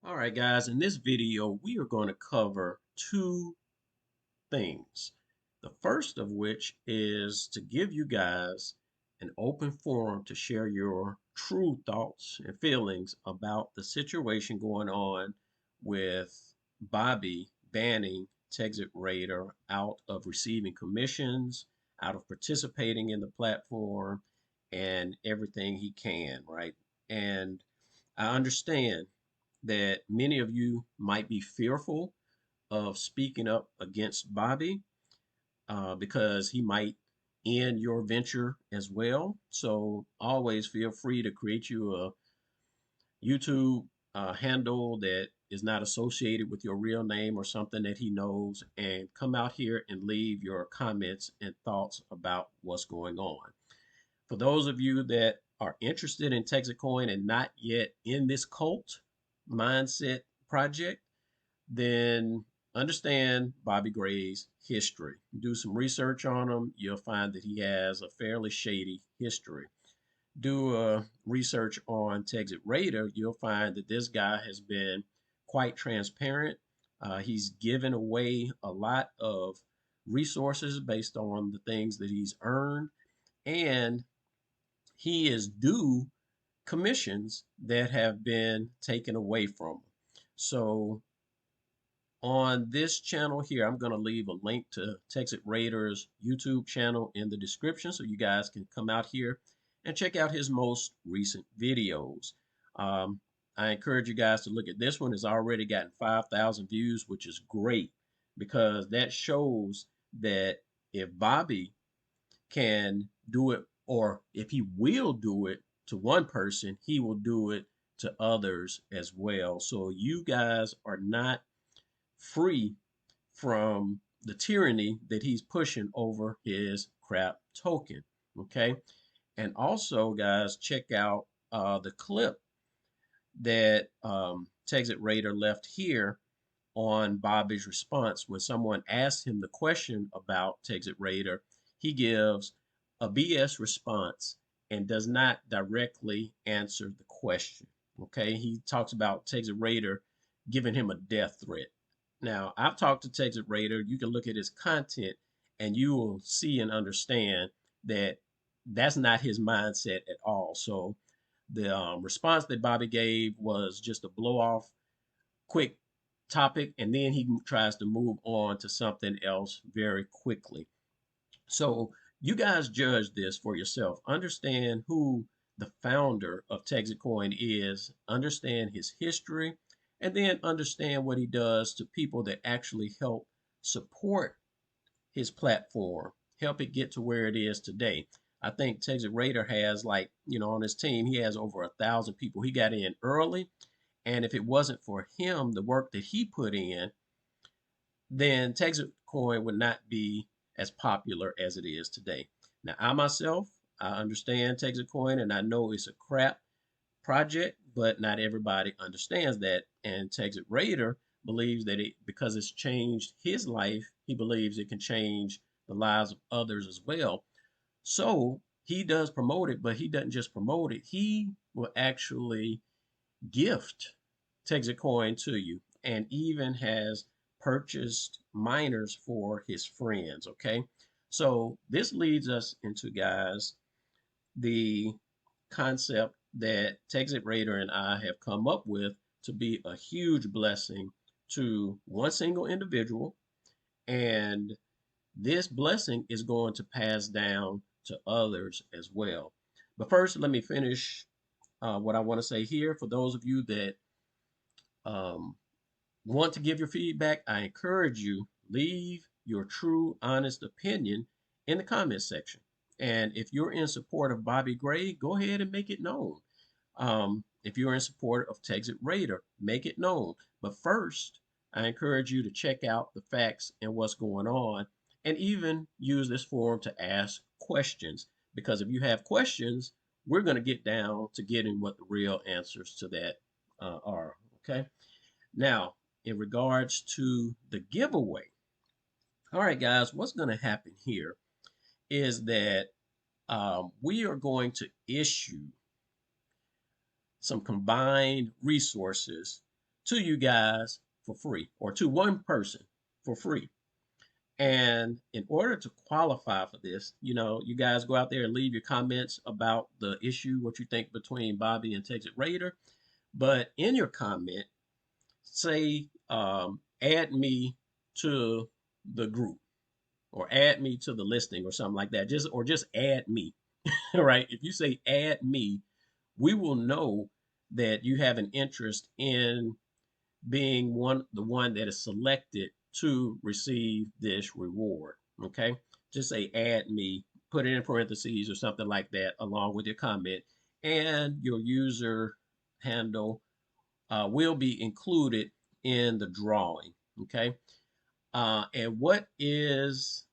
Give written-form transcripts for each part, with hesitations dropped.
All right, guys, in this video, we are going to cover two things. The first of which is to give you guys an open forum to share your true thoughts and feelings about the situation going on with Bobby banning Texit Raider out of receiving commissions, out of participating in the platform, and everything he can, right? And I understand that many of you might be fearful of speaking up against Bobby because he might end your venture as well. So always feel free to create you a YouTube handle that is not associated with your real name or something that he knows, and come out here and leave your comments and thoughts about what's going on. For those of you that are interested in TexitCoin and not yet in this cult mindset project, then understand Bobby Gray's history. Do some research on him. You'll find that he has a fairly shady history. Do a research on Texit Raider. You'll find that this guy has been quite transparent. He's given away a lot of resources based on the things that he's earned, and he is due commissions that have been taken away from him. So on this channel here, I'm going to leave a link to Texit Raider's YouTube channel in the description so you guys can come out here and check out his most recent videos. Um, I encourage you guys to look at this one. It's already gotten 5,000 views, which is great because that shows that if Bobby can do it, or if he will do it to one person, he will do it to others as well. So you guys are not free from the tyranny that he's pushing over his crap token. Okay. And also, guys, check out the clip that Texit Raider left here on Bobby's response. When someone asks him the question about Texit Raider, he gives a BS response and does not directly answer the question. Okay. He talks about Texit Raider giving him a death threat. Now, I've talked to Texit Raider. You can look at his content and you will see and understand that that's not his mindset at all. So the response that Bobby gave was just a blow off, quick topic, and then he tries to move on to something else very quickly. So you guys judge this for yourself. Understand who the founder of TexitCoin is, understand his history, and then understand what he does to people that actually help support his platform, help it get to where it is today. I think Texit Raider has, like, on his team, he has over 1,000 people. He got in early, and if it wasn't for him, the work that he put in, then TexitCoin would not be as popular as it is today. Now, I myself, I understand TexitCoin and I know it's a crap project, but not everybody understands that. And Texit Raider believes that because it's changed his life, he believes it can change the lives of others as well. So he does promote it, but he doesn't just promote it. He will actually gift TexitCoin to you, and even has purchased miners for his friends. Okay, so this leads us into, guys, the concept that Texit Raider and I have come up with to be a huge blessing to one single individual, and this blessing is going to pass down to others as well. But first, let me finish what I want to say here. For those of you that um, want to give your feedback, I encourage you, leave your true, honest opinion in the comment section. And if you're in support of Bobby Gray, go ahead and make it known. If you're in support of Texit Raider, make it known. But first, I encourage you to check out the facts and what's going on, and even use this forum to ask questions. Because if you have questions, we're going to get down to getting what the real answers to that are. Okay. Now, in regards to the giveaway, all right, guys, what's going to happen here is that we are going to issue some combined resources to you guys for free, or to one person for free. And in order to qualify for this, you guys go out there and leave your comments about the issue, what you think between Bobby and Texit Raider. But in your comment, say, add me to the group, or add me to the listing, or something like that. Just add me. Right? If you say add me, we will know that you have an interest in being the one that is selected to receive this reward. Okay, just say add me, put it in parentheses or something like that along with your comment, and your user handle will be included in the drawing. Okay, and what is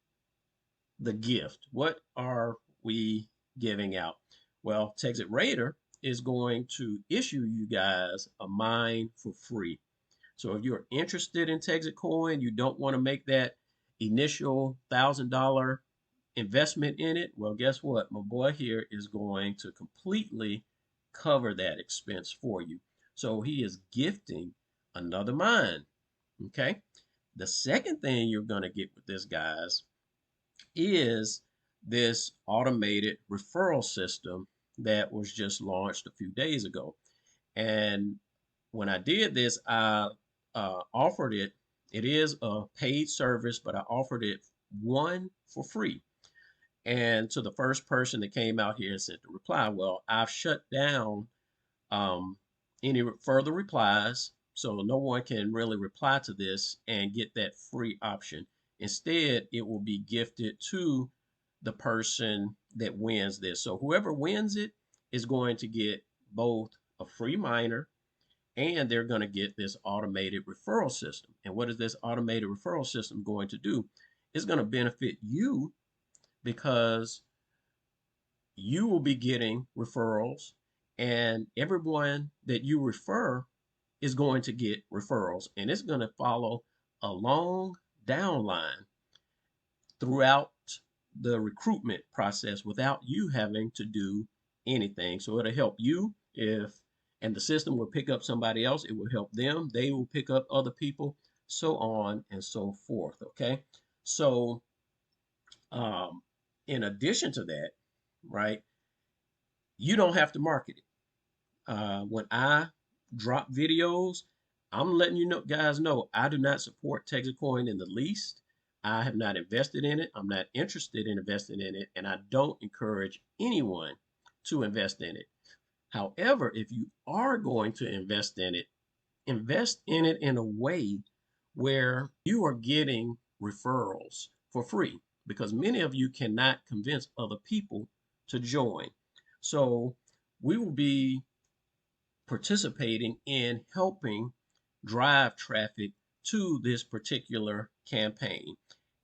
the gift? What are we giving out? Well, Texit Raider is going to issue you guys a mine for free. So if you're interested in TexitCoin, you don't want to make that initial $1,000 investment in it, well, guess what? My boy here is going to completely cover that expense for you. So he is gifting another mine. Okay. The second thing you're going to get with this, guys, is this automated referral system that was just launched a few days ago. And when I did this, I offered it. It is a paid service, but I offered it one for free. And to the first person that came out here and sent the reply, well, I've shut down um, any further replies, so no one can really reply to this and get that free option. Instead, it will be gifted to the person that wins this. So whoever wins it is going to get both a free miner, and they're going to get this automated referral system. And what is this automated referral system going to do? It's going to benefit you because you will be getting referrals, and everyone that you refer is going to get referrals, and it's going to follow a long down line throughout the recruitment process without you having to do anything. So it'll help you and the system will pick up somebody else. It will help them. They will pick up other people, so on and so forth. Okay. So, um, in addition to that, right, you don't have to market it. When I drop videos, I'm letting you guys know I do not support TexitCoin in the least. I have not invested in it. I'm not interested in investing in it, and I don't encourage anyone to invest in it. However, if you are going to invest in it in a way where you are getting referrals for free, because many of you cannot convince other people to join. So we will be participating in helping drive traffic to this particular campaign.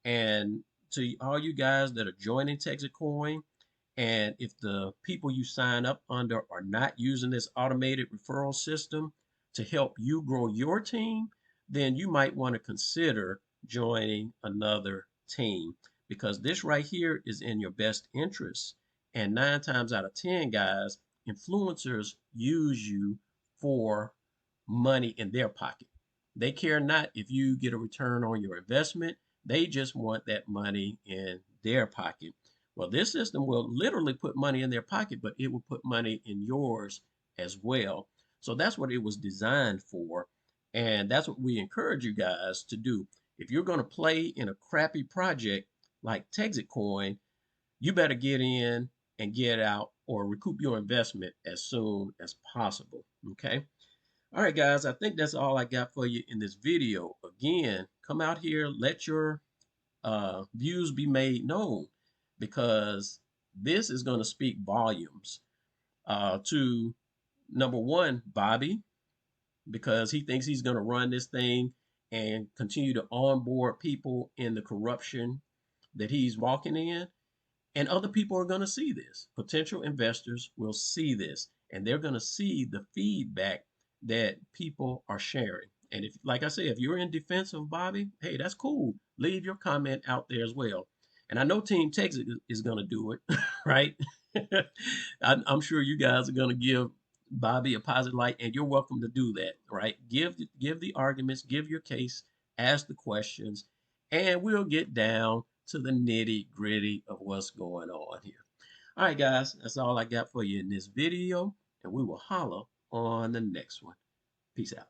And to all you guys that are joining TexitCoin, and if the people you sign up under are not using this automated referral system to help you grow your team, then you might want to consider joining another team, because this right here is in your best interest. And 9 times out of 10, guys, influencers use you for money in their pocket. They care not if you get a return on your investment. They just want that money in their pocket. Well, this system will literally put money in their pocket, but it will put money in yours as well. So that's what it was designed for. And that's what we encourage you guys to do. If you're going to play in a crappy project like TexitCoin, you better get in and get out or recoup your investment as soon as possible. Okay. All right, guys, I think that's all I got for you in this video. Again, come out here, let your views be made known, because this is going to speak volumes to, number one, Bobby, because he thinks he's going to run this thing and continue to onboard people in the corruption that he's walking in. And other people are going to see this. Potential investors will see this, and they're going to see the feedback that people are sharing. And if, like I said, if you're in defense of Bobby, hey, that's cool. Leave your comment out there as well. And I know Team Texas is going to do it, right? I'm sure you guys are going to give Bobby a positive like, and you're welcome to do that, right? Give the arguments, give your case, ask the questions, and we'll get down to the nitty gritty of what's going on here. All right, guys, that's all I got for you in this video, and we will holler on the next one. Peace out.